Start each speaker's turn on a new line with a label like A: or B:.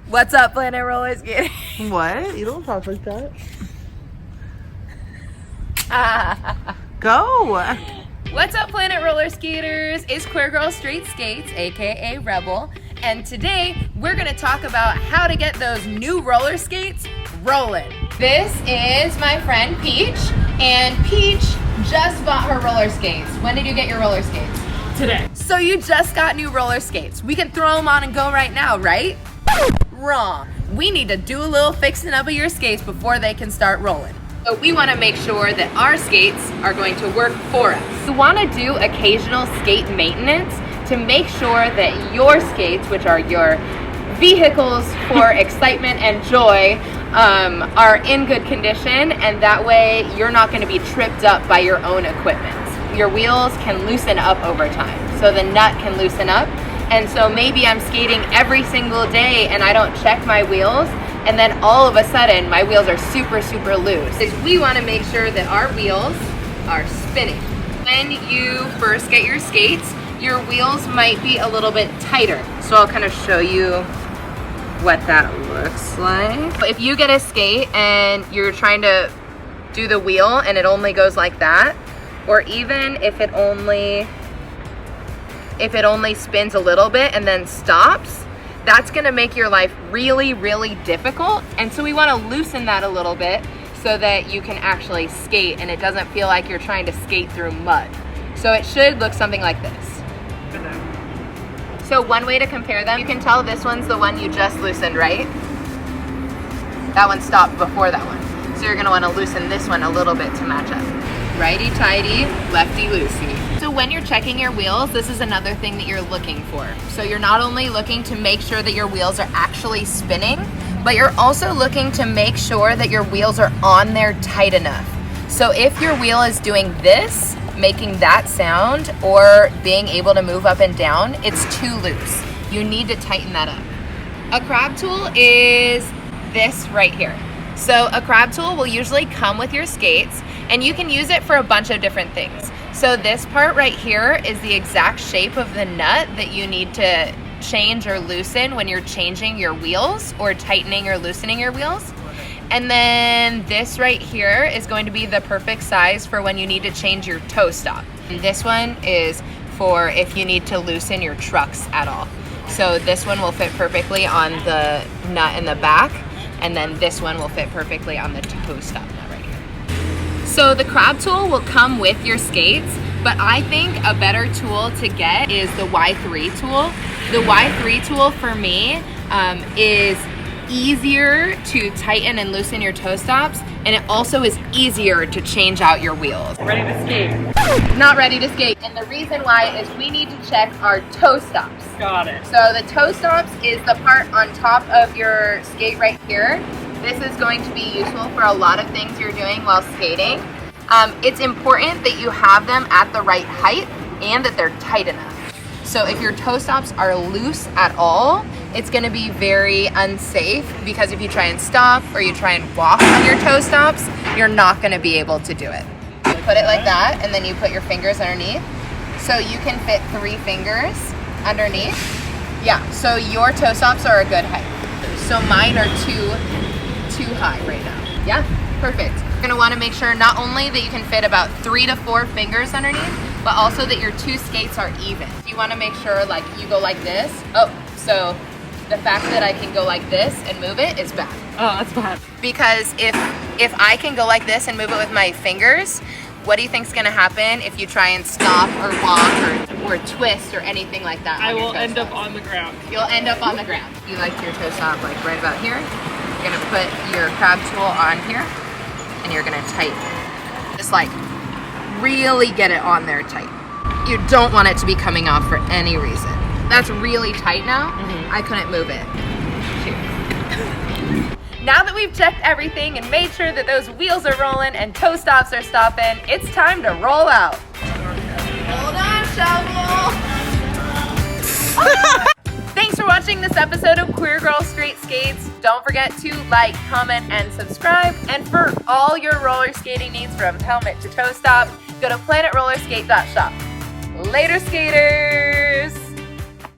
A: What's up, Planet Roller Skating?
B: What? You don't talk like that. Go!
A: What's up, Planet Roller Skaters? It's Queer Girl Straight Skates, aka Rebel, and today we're gonna talk about how to get those new roller skates rolling. This is my friend Peach, and Peach just bought her roller skates. When did you get your roller skates?
C: Today.
A: So you just got new roller skates. We can throw them on and go right now, right? Wrong. We need to do a little fixing up of your skates before they can start rolling. So we want to make sure that our skates are going to work for us. We want to do occasional skate maintenance to make sure that your skates, which are your vehicles for excitement and joy, are in good condition, and that way you're not going to be tripped up by your own equipment. Your wheels can loosen up over time, so the nut can loosen up. And so maybe I'm skating every single day and I don't check my wheels, and then all of a sudden my wheels are super loose. We want to make sure that our wheels are spinning. When you first get your skates, your wheels might be a little bit tighter. So I'll kind of show you what that looks like. If you get a skate and you're trying to do the wheel and it only goes like that, or even if it only spins a little bit and then stops, that's gonna make your life really difficult. And so we wanna loosen that a little bit so that you can actually skate and it doesn't feel like you're trying to skate through mud. So it should look something like this. So one way to compare them, you can tell this one's the one you just loosened, right? That one stopped before that one. So you're gonna wanna loosen this one a little bit to match up. Righty tighty, lefty loosey. So when you're checking your wheels, this is another thing that you're looking for. So you're not only looking to make sure that your wheels are actually spinning, but you're also looking to make sure that your wheels are on there tight enough. So if your wheel is doing this, making that sound, or being able to move up and down, it's too loose. You need to tighten that up. A crab tool is this right here. So a crab tool will usually come with your skates, and you can use it for a bunch of different things. So this part right here is the exact shape of the nut that you need to change or loosen when you're changing your wheels or tightening or loosening your wheels. And then this right here is going to be the perfect size for when you need to change your toe stop. And this one is for if you need to loosen your trucks at all. So this one will fit perfectly on the nut in the back, and then this one will fit perfectly on the toe stop nut right here. So the crab tool will come with your skates, but I think a better tool to get is the Y3 tool. The Y3 tool for me is easier to tighten and loosen your toe stops, and it also is easier to change out your wheels.
C: Ready to skate.
A: Not ready to skate. And the reason why is we need to check our toe stops.
C: Got it.
A: So the toe stops is the part on top of your skate right here. This is going to be useful for a lot of things you're doing while skating. It's important that you have them at the right height and that they're tight enough. So if your toe stops are loose at all, it's gonna be very unsafe, because if you try and stop or you try and walk on your toe stops, you're not gonna be able to do it. You put it like that, and then you put your fingers underneath. So you can fit 3 fingers underneath. Yeah, so your toe stops are a good height. So mine are too high right now. Yeah, perfect. You're gonna wanna make sure not only that you can fit about 3 to 4 fingers underneath, but also that your 2 skates are even. You wanna make sure like you go like this. Oh, so the fact that I can go like this and move it is bad.
C: Oh, that's bad.
A: Because if I can go like this and move it with my fingers, what do you think's gonna happen if you try and stop or walk or twist or anything like that?
C: I will end up on the ground.
A: You'll end up on the ground. You like your toe stop like right about here. You're gonna put your crab tool on here, and you're gonna tighten. Just like really get it on there tight. You don't want it to be coming off for any reason. That's really tight now. I couldn't move it. Now that we've checked everything and made sure that those wheels are rolling and toe stops are stopping, it's time to roll out. Hold on, shovel. Thanks for watching this episode of Queer Girl Straight Skates. Don't forget to like, comment, and subscribe. And for all your roller skating needs from helmet to toe stop, go to planetrollerskate.shop. Later, skaters!